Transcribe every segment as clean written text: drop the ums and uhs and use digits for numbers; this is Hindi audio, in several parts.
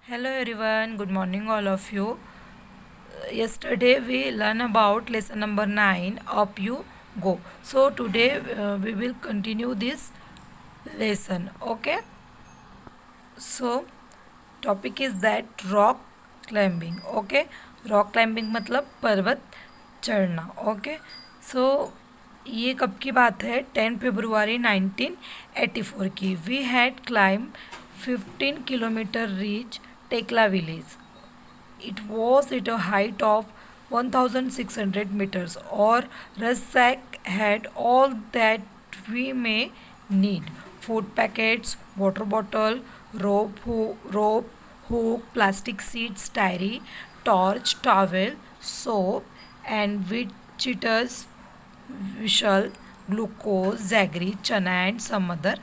Hello everyone, good morning all of you. Yesterday we learned about lesson number 9 Up You Go. So today we will continue this lesson. Okay. So topic is that rock climbing. Okay. Rock climbing मतलब पर्वत चढ़ना. ओके. सो ये कब की बात है? 10 फरवरी 1984 की. We had climb 15 kilometre reach Techla village. It was at a height of 1600 meters, or Rasak had all that we may need: food packets, water bottle, rope, hook, plastic sheets, diary, torch, towel, soap, and Wichita's visual, glucose, jaggery, chana, and some other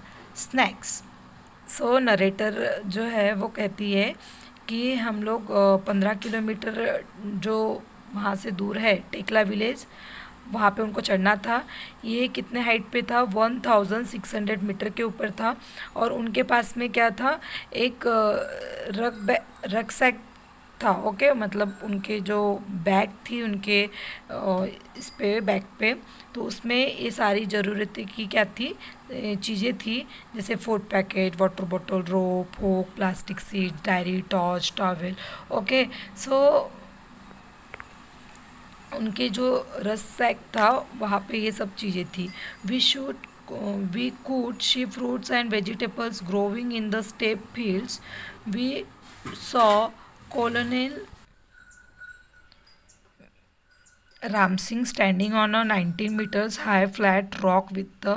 snacks. So narrator जो है वो कहती है कि हम लोग 15 किलोमीटर जो वहाँ से दूर है टेकला विलेज, वहाँ पे उनको चढ़ना था. ये कितने हाइट पे था? 1600 मीटर के ऊपर था. और उनके पास में क्या था? एक रक सैक था. ओके. मतलब उनके जो बैग थी उनके इस पे बैग पे, तो उसमें ये सारी ज़रूरतें की क्या थी, चीज़ें थी. जैसे food packet, water bottle, rope, hook, plastic sheet, diary, torch, towel. Okay. So उनके जो रस सैक था वहाँ पे ये सब चीज़ें थी. We should we could see fruits and vegetables growing in the steppe fields. We saw Colonel Ram Singh standing on a 19 meters high flat rock with the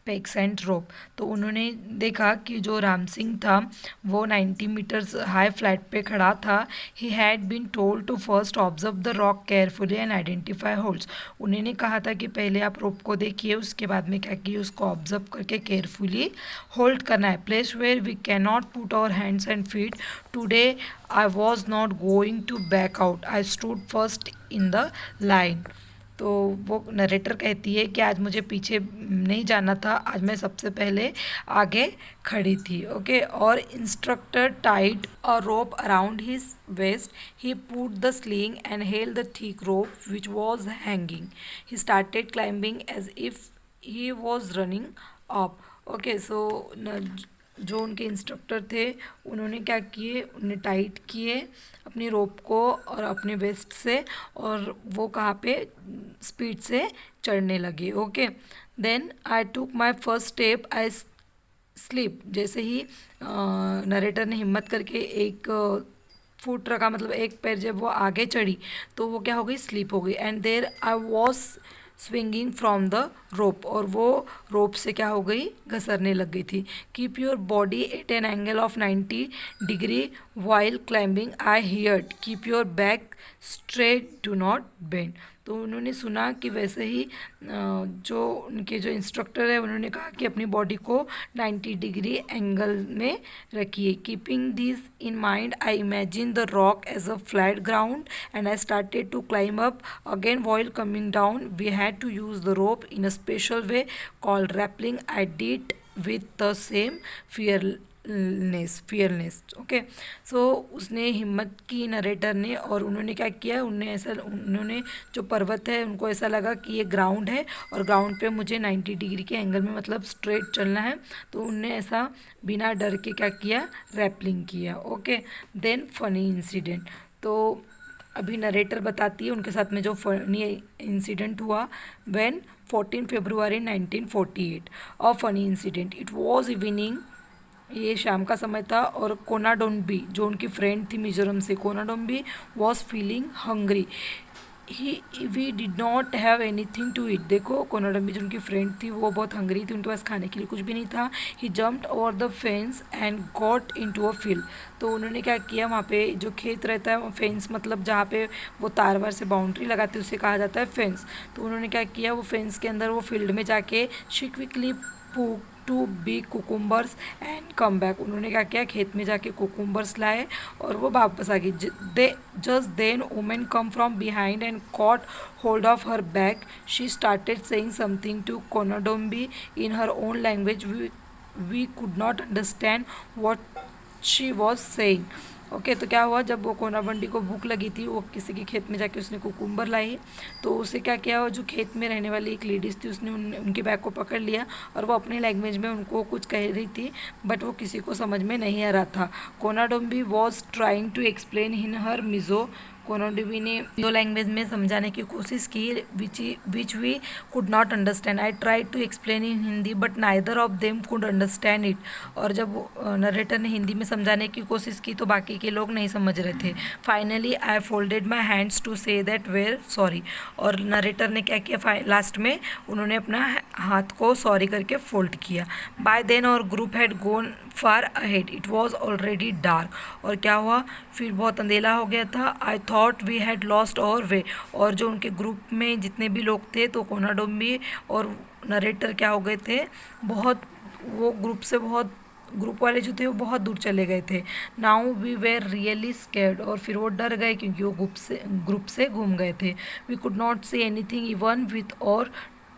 pegs and rope. तो उन्होंने देखा कि जो राम सिंह था वो 90 मीटर्स हाई फ्लैट पे खड़ा था. He had been told to first observe the rock carefully and identify holds. उन्होंने कहा था कि पहले आप रोप को देखिए, उसके बाद में क्या किए, उसको ऑब्जर्व करके केयरफुली होल्ड करना है. Place where we can not put our hands and feet. Today I was not going to back out. I stood first in the line. तो वो नरेटर कहती है कि आज मुझे पीछे नहीं जाना था, आज मैं सबसे पहले आगे खड़ी थी. ओके. और instructor tied a rope around his waist. He put the sling and held the thick rope which was hanging. He started climbing as if he was running up. Okay. So जो उनके इंस्ट्रक्टर थे उन्होंने क्या किए, उन्हें टाइट किए अपनी रोप को और अपने वेस्ट से, और वो कहाँ पे स्पीड से चढ़ने लगे. Okay. Then I took my first step. I slip. जैसे ही नरेटर ने हिम्मत करके एक फुट रखा, मतलब एक पैर जब वो आगे चढ़ी तो वो क्या हो गई, स्लिप हो गई. And there I was swinging from the rope. और वो रोप से क्या हो गई, घसरने लग गई थी. Keep your body at an angle of 90 degree while climbing. I heard keep your back straight, do not bend. तो उन्होंने सुना कि वैसे ही जो उनके जो इंस्ट्रक्टर है उन्होंने कहा कि अपनी बॉडी को 90 डिग्री एंगल में रखिए. Keeping this in mind I imagine the rock as a flat ground and I started to climb up. Again while coming down we had to use the rope in a special way called rappelling. I did with the same fearlessness. Okay. So उसने हिम्मत की नरेटर ने, और उन्होंने क्या किया, उन्होंने जो पर्वत है उनको ऐसा लगा कि ये ग्राउंड है और ग्राउंड पे मुझे 90 डिग्री के एंगल में मतलब स्ट्रेट चलना है. तो उनने ऐसा बिना डर के क्या किया, रैपलिंग किया. ओके. Then funny incident. तो अभी नरेटर बताती है उनके साथ में जो फनी इंसिडेंट हुआ. When 14 February 1948. A funny incident. It was evening. ये शाम का समय था. और कोनाडोम्बी जो उनकी फ्रेंड थी मिजोरम से, Konadombi was feeling hungry. He we did not have anything to eat. देखो कोनाडोम्बी जो उनकी फ्रेंड थी वो बहुत हंग्री थी, उनके पास खाने के लिए कुछ भी नहीं था. He jumped over the fence and got into a field. तो उन्होंने क्या किया, वहाँ पे जो खेत रहता है, फेंस मतलब जहाँ पे वो तार वार से बाउंड्री लगाते हैं उसे कहा जाता है फेंस. तो उन्होंने क्या किया, वो फेंस के अंदर वो फील्ड में जाके she quickly pluck two big cucumbers and come back. उन्होंने क्या किया, खेत में जाके कुकुम्बर्स लाए और वो वापस आ गई. They just then women come from behind and caught hold of her back. She started saying something to Konadombi in her own language. We could not understand what she was saying. Okay, तो क्या हुआ, जब वो कोना बंडी को भूख लगी थी, वो किसी के खेत में जाके उसने कुकुम्बर लाई, तो उसे क्या किया, वो जो खेत में रहने वाली एक लेडीज़ थी, उसने उनके बैग को पकड़ लिया और वो अपनी लैंग्वेज में उनको कुछ कह रही थी, बट वो किसी को समझ में नहीं आ रहा था। Konadombi was trying to explain in her Mizo, Konadombi ने मिज़ो लैंग्वेज में समझाने की कोशिश की, which we could not understand. I try to explain in Hindi but neither of them could understand it. और जब नरेटर ने हिंदी में समझाने की कोशिश की तो बाकी के लोग नहीं समझ रहे थे। Finally I folded my hands to say that we're sorry. और नरेटर ने क्या किया, लास्ट में उन्होंने अपना हाथ को सॉरी करके फोल्ड किया। By then our group had gone far ahead, it was already dark. और क्या हुआ, फिर बहुत अंधेरा हो गया था। I thought we had lost our way. और जो उनके ग्रुप में जितने भी लोग थे, तो कोनाडोम्बी और नरेटर क्या हो गए थे, बहुत, वो ग्रुप वाले जो थे वो बहुत दूर चले गए थे। Now we were really scared, और फिर वो डर गए क्योंकि वो ग्रुप से घूम गए थे। We could not see anything even with our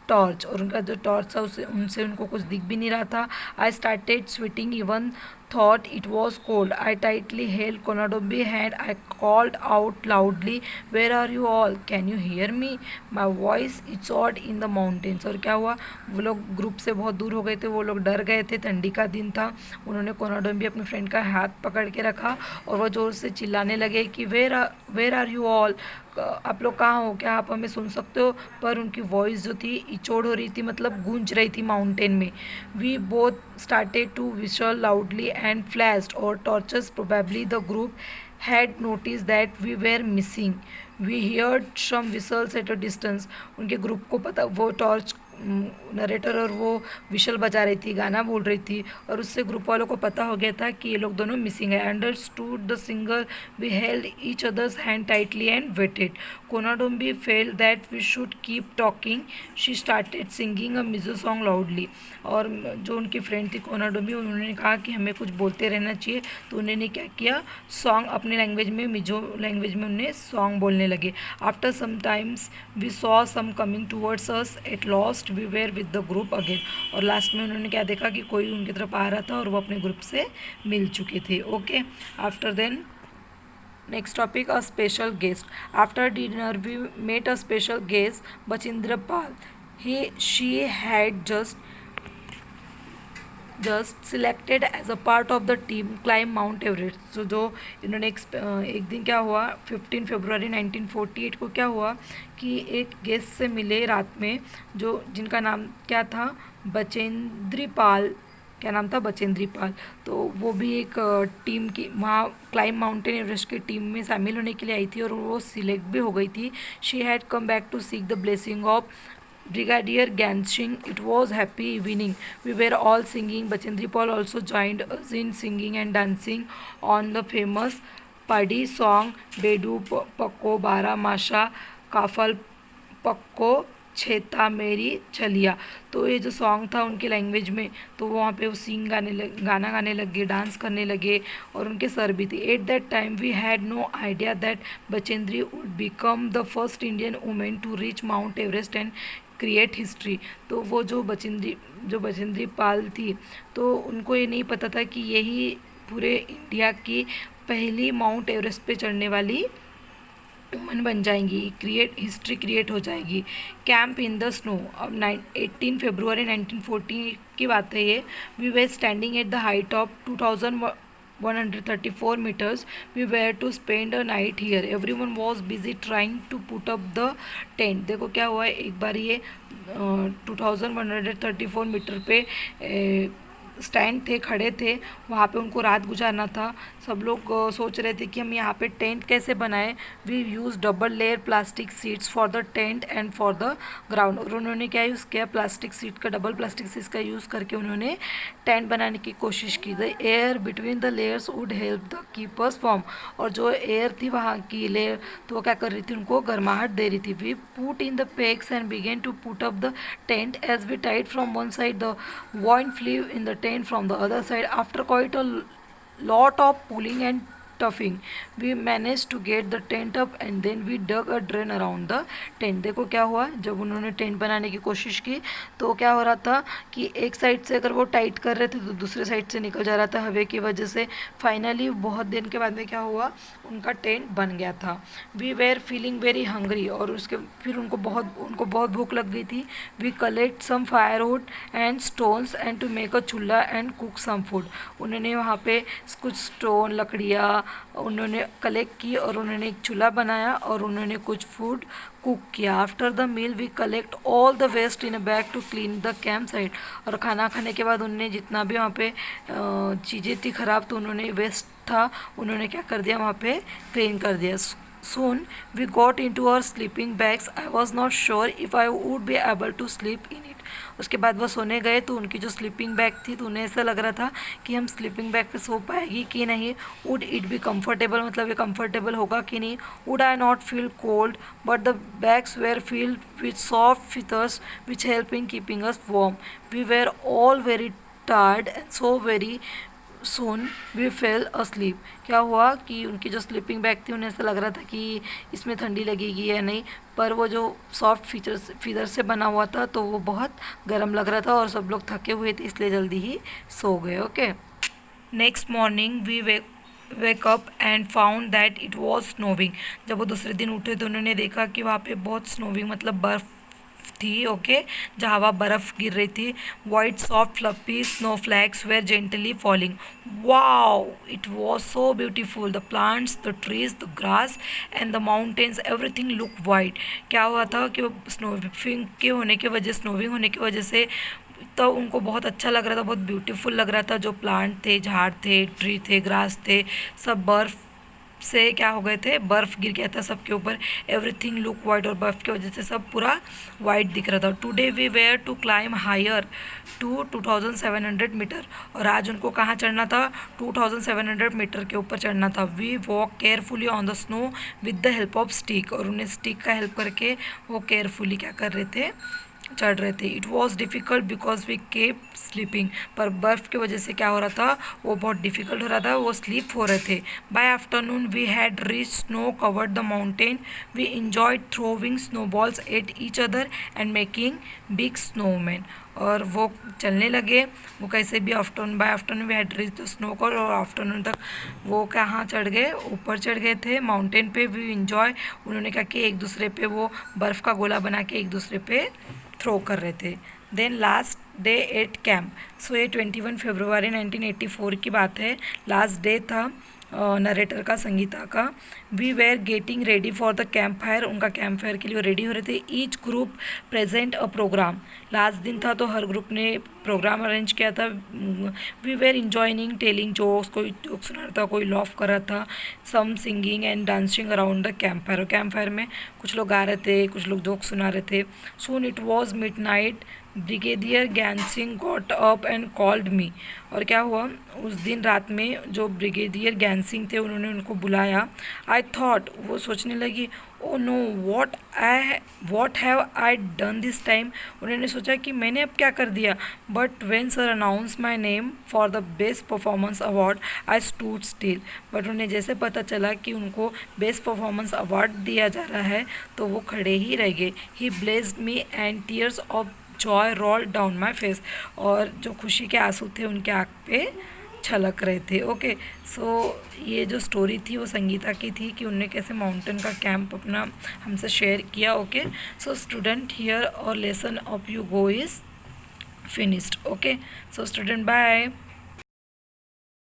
torch, और उनका जो टॉर्च था उसे उनसे उनको कुछ दिख भी नहीं रहा था। I started sweating even thought it was cold. I tightly held Konadombi hand. I called out loudly, where are you all? Can you hear me? My voice echoed in the mountains. और क्या हुआ, वो लोग ग्रुप से बहुत दूर हो गए थे, वो लोग डर गए थे, ठंडी का दिन था। उन्होंने कोनाडोम्बी अपने फ्रेंड का हाथ पकड़ के रखा और वो जोर से चिल्लाने लगे कि वेर आर यू ऑल, आप लोग कहाँ हो, क्या आप हमें सुन सकते हो? पर उनकी वॉइस जो थी इचोड़ हो रही थी, मतलब गूंज रही थी माउंटेन में। We both started to whistle loudly and flashed our torches, probably the group had noticed that we were missing. We heard some whistles at a distance. उनके ग्रुप को पता, वो टॉर्च नरेटर और वो विशल बजा रही थी, गाना बोल रही थी, और उससे ग्रुप वालों को पता हो गया था कि ये लोग दोनों मिसिंग है। Understood the singer, we held each others hand tightly and waited. Konadombi felt that we should keep talking, she started singing a Mizo song loudly. और जो उनकी फ्रेंड थी कोनाडोम्बी, उन्होंने कहा कि हमें कुछ बोलते रहना चाहिए, तो उन्होंने क्या किया, सॉन्ग अपनी लैंग्वेज में, मिजो लैंग्वेज में उन्हें सॉन्ग बोलने लगे। After some times we saw some coming towards us, at last we were with the group again. और लास्ट में उन्होंने क्या देखा कि कोई उनकी तरफ आ रहा था और वो अपने ग्रुप से मिल चुके थे। Okay, after then next topic, a special guest. After dinner we met a special guest, Bachendri Pal. She had just selected as a part of the team climb mount Everest. जो इन्होंने एक दिन क्या हुआ, 15 फरवरी 1948 को क्या हुआ कि एक गेस्ट से मिले रात में, जो जिनका नाम क्या था, बचेंद्री पाल। क्या नाम था, बचेंद्री पाल। तो वो भी एक टीम की, वहाँ क्लाइम माउंटेन एवरेस्ट की टीम में शामिल होने के लिए आई थी और वो सिलेक्ट भी हो गई थी। She had come back to seek the blessing of Brigadier Gansing. It was happy evening. We were all singing. Bachendri Paul also joined us in singing and dancing on the famous Padi song, Bedu Pakko Bara Masha Kafal Pakko छेता मेरी छलिया। तो ये जो सॉन्ग था उनके लैंग्वेज में, तो वहाँ पे वो गाना गाने लगे, डांस करने लगे, और उनके सर भी थे। At that time we had no idea that Bachendri would become the first Indian women to reach Mount Everest and create history. तो वो जो बचेंद्री पाल थी, तो उनको ये नहीं पता था कि यही पूरे इंडिया की पहली माउंट एवरेस्ट पे चढ़ने वाली वुमन बन जाएंगी, हिस्ट्री क्रिएट हो जाएगी। कैंप इन द स्नो, अब 18 फरवरी 1940 की बात है ये। We were standing at the height of 2134 meters. We were to spend a night here. Everyone was busy trying to put up the tent. देखो क्या हुआ है, एक बार ये 2134 मीटर पे स्टैंड थे, खड़े थे, वहाँ पे उनको रात गुजारना था। सब लोग सोच रहे थे कि हम यहाँ पे टेंट कैसे बनाएं। We use double layer plastic sheets for the tent and for the ground. और उन्होंने क्या यूज़ किया, प्लास्टिक सीट का, डबल प्लास्टिक सीट्स का यूज़ करके उन्होंने टेंट बनाने की कोशिश की। The air between the layers would help the keep us warm. और जो एयर थी वहाँ की लेयर, तो वो क्या कर रही थी, उनको गर्माहट दे रही थी। We put in the pegs and began to put up the tent as we tied from one side the wind flew in the tent from the other side. After quite a lot of pulling and tugging we manage to get the tent up and then we dug a drain around the tent. देखो क्या हुआ, जब उन्होंने टेंट बनाने की कोशिश की तो क्या हो रहा था कि एक साइड से अगर वो टाइट कर रहे थे तो दूसरे साइड से निकल जा रहा था हवा की वजह से। फाइनली बहुत दिन के बाद में क्या हुआ, उनका टेंट बन गया था। We were feeling very hungry, और उसके फिर उनको बहुत भूख लग गई थी। We collect some firewood and stones and to make a chulha and cook some food. उन्होंने वहाँ पे कुछ स्टोन लकड़ियाँ उन्होंने कलेक्ट की और उन्होंने एक चूल्हा बनाया और उन्होंने कुछ फूड कुक किया। After the meal we collect all the waste in a bag to clean the camp site. और खाना खाने के बाद उन्होंने जितना भी वहाँ पे चीज़ें थी ख़राब तो उन्होंने वेस्ट था उन्होंने क्या कर दिया, वहाँ पे क्लीन कर दिया। Soon we got into our sleeping bags. I was not sure if I would be able to sleep in it. उसके बाद वो सोने गए तो उनकी जो स्लीपिंग बैग थी तो उन्हें ऐसा लग रहा था कि हम स्लीपिंग बैग पे सो पाएगी कि नहीं। वुड इट बी कंफर्टेबल, मतलब ये कंफर्टेबल होगा कि नहीं। Would I not feel cold, but the bags were filled with soft feathers which help in keeping us warm. We were all very tired and so very soon we fell asleep. क्या हुआ कि उनकी जो स्लीपिंग बैग थी उन्हें ऐसा लग रहा था कि इसमें ठंडी लगेगी या नहीं, पर वो जो सॉफ्ट फीदर से बना हुआ था तो वो बहुत गर्म लग रहा था और सब लोग थके हुए थे इसलिए जल्दी ही सो गए। Okay, next morning we wake up and found that it was snowing. जब वो दूसरे दिन उठे तो उन्होंने देखा कि वहाँ पे बहुत स्नोविंग मतलब बर्फ़ थी। ओके, जहाँ वहाँ बर्फ़ गिर रही थी। White soft fluffy snow flakes were gently falling. Wow, it was so beautiful. The plants, the trees, the grass and the mountains, everything look white. क्या हुआ था कि स्नोविंग होने की वजह से तो उनको बहुत अच्छा लग रहा था, बहुत ब्यूटीफुल लग रहा था। जो प्लांट थे, झाड़ थे, ट्री थे, ग्रास थे, सब बर्फ़ से क्या हो गए थे, बर्फ़ गिर गया था सबके ऊपर। एवरीथिंग लुक वाइट, और बर्फ़ की वजह से सब पूरा वाइट दिख रहा था। Today we were to climb higher to 2700 meter. और आज उनको कहाँ चढ़ना था, 2700 मीटर के ऊपर चढ़ना था। We walk carefully on the snow with the help of stick. और उन्हें स्टिक का हेल्प करके वो केयरफुली क्या कर रहे थे, चढ़ रहे थे। It was difficult because we kept slipping. पर बर्फ़ की वजह से क्या हो रहा था, वो बहुत डिफ़िकल्ट हो रहा था, वो स्लीप हो रहे थे। By afternoon we had reach snow covered the mountain. We enjoyed throwing snowballs at each other and making big snowman. और वो चलने लगे, वो कैसे भी by afternoon we had reach the snow cover. और आफ्टरनून तक वो कहाँ चढ़ गए, ऊपर चढ़ गए थे माउंटेन पे। वी इंजॉय, उन्होंने क्या किया, एक दूसरे पे वो बर्फ़ का गोला बना के एक दूसरे पे थ्रो कर रहे थे। Then last day at camp. So ये 21 फरवरी 1984 की बात है, लास्ट डे था नरेटर का, संगीता का। We were getting ready for the camp fire. उनका कैंप फायर के लिए रेडी हो रहे थे। Each group present a programme. लास्ट दिन था तो हर ग्रुप ने प्रोग्राम अरेंज किया था। We were enjoying telling jokes, कोई जोक सुना रहा था, कोई लॉफ कर रहा था। Some singing and dancing around the camp fire. Camp fire में कुछ लोग गा रहे थे, कुछ लोग जोक सुना रहे थे। Soon it was midnight. Brigadier Gyan Singh got up and called me. और क्या हुआ, उस दिन रात में जो ब्रिगेडियर ज्ञान सिंह थे उन्होंने उनको बुलाया। आई थॉट, वो सोचने लगी, oh know what have I done this time. उन्होंने सोचा कि मैंने अब क्या कर दिया। But when sir announce my name for the best performance award I stood still. But उन्हें जैसे पता चला कि उनको बेस्ट परफॉर्मेंस अवार्ड दिया जा रहा है तो वो खड़े ही रह गए। He blessed me and tears of joy roll down my face. और जो खुशी के आंसू थे उनके आँख पे छलक रहे थे। ओके, सो ये जो स्टोरी थी वो संगीता की थी कि उनने कैसे माउंटेन का कैंप अपना हमसे शेयर किया। Okay, so student here our lesson of you go is finished. Okay, so student bye.